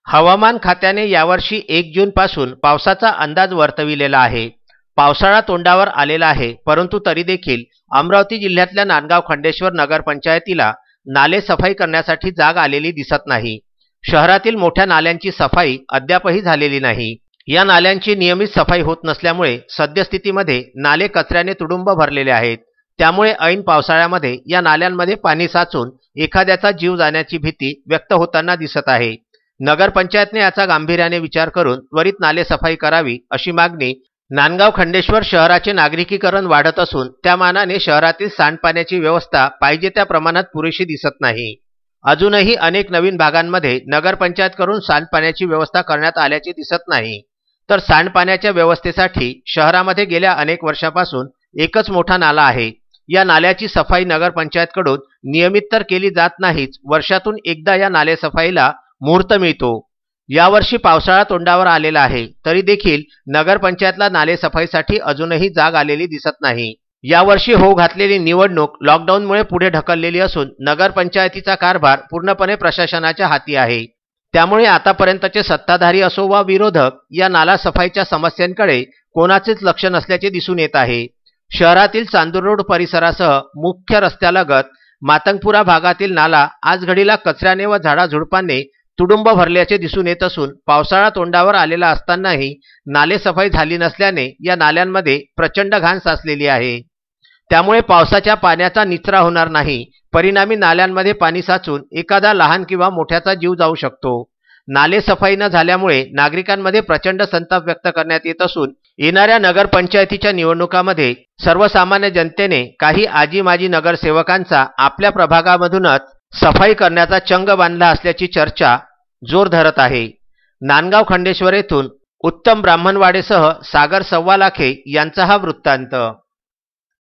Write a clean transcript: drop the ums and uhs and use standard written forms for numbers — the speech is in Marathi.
हवामान खात्याने यावर्षी 1 जून पासून पावसाचा अंदाज वर्तविलेला आहे। पावसाळा तोंडावर आलेला आहे, परंतु तरी देखील अमरावती जिल्ह्यातल्या नांदगाव खंडेश्वर नगरपंचायतीला नाले सफाई करण्यासाठी जाग आलेली दिसत नाही। शहरातील मोठ्या नाल्यांची सफाई अद्यापही झालेली नाही। या नाल्यांची नियमित सफाई होत नसल्यामुळे सद्यस्थितीमध्ये नाले कचऱ्याने तुडुंब भरलेले आहेत। त्यामुळे ऐन पावसाळ्यामध्ये या नाल्यांमध्ये पाणी साचून एखाद्याचा जीव जाण्याची भीती व्यक्त होताना दिसत आहे। नगरपंचायतने याचा गांभीर्याने विचार करून त्वरित नाले सफाई करावी अशी मागणी नांदगाव खंडेश्वर शहराचे नागरिकीकरण वाढत असून त्या मानाने शहरातील सांडपाण्याची व्यवस्था पाहिजे त्या प्रमाणात पुरेशी दिसत नाही। अजूनही अनेक नवीन भागांमध्ये नगरपंचायतकडून सांडपाण्याची व्यवस्था करण्यात आल्याचे दिसत नाही। तर सांडपाण्याच्या व्यवस्थेसाठी शहरामध्ये गेल्या अनेक वर्षापासून एकच मोठा नाला आहे। या नाल्याची सफाई नगरपंचायतकडून नियमित तर केली जात नाहीच, वर्षातून एकदा या नाले सफाईला मुहूर्त मिळतो। यावर्षी पावसाळा तोंडावर आलेला आहे, तरी देखील नगरपंचायतला नाले सफाईसाठी अजूनही जाग आलेली दिसत नाही। यावर्षी होऊ घातलेली निवडणूक लॉकडाऊनमुळे पुढे ढकललेली असून नगरपंचायतीचा कारभार पूर्णपणे प्रशासनाच्या हाती आहे। त्यामुळे आतापर्यंतचे सत्ताधारी असो वा विरोधक या नाला सफाईच्या समस्यांकडे कोणाचेच लक्ष नसल्याचे दिसून येत आहे। शहरातील चांदूर रोड परिसरासह मुख्य रस्त्यालगत मातंगपुरा भागातील नाला आज घडीला कचऱ्याने व झाडाझुडपांनी तुडुंब भरल्याचे दिसून येत असून पावसाळा तोंडावर आलेला असतानाही नाले सफाई झाली नसल्याने या नाल्यांमध्ये प्रचंड घाण साचलेली आहे। त्यामुळे पावसाच्या पाण्याचा निचरा होणार नाही, परिणामी नाल्यांमध्ये पाणी साचून एखादा लहान किंवा मोठ्याचा जीव जाऊ शकतो। नाले सफाई न झाल्यामुळे नागरिकांमध्ये प्रचंड संताप व्यक्त करण्यात येत असून येणाऱ्या नगरपंचायतीच्या निवडणुकांमध्ये सर्वसामान्य जनतेने काही आजी माजी नगरसेवकांचा आपल्या प्रभागामधूनच सफाई करण्याचा चंग बांधला असल्याची चर्चा जोर धरत आहे। नांदगाव खंडेश्वर येथून उत्तम ब्राह्मणवाडेसह सागर सव्वालाखे यांचा हा वृत्तांत।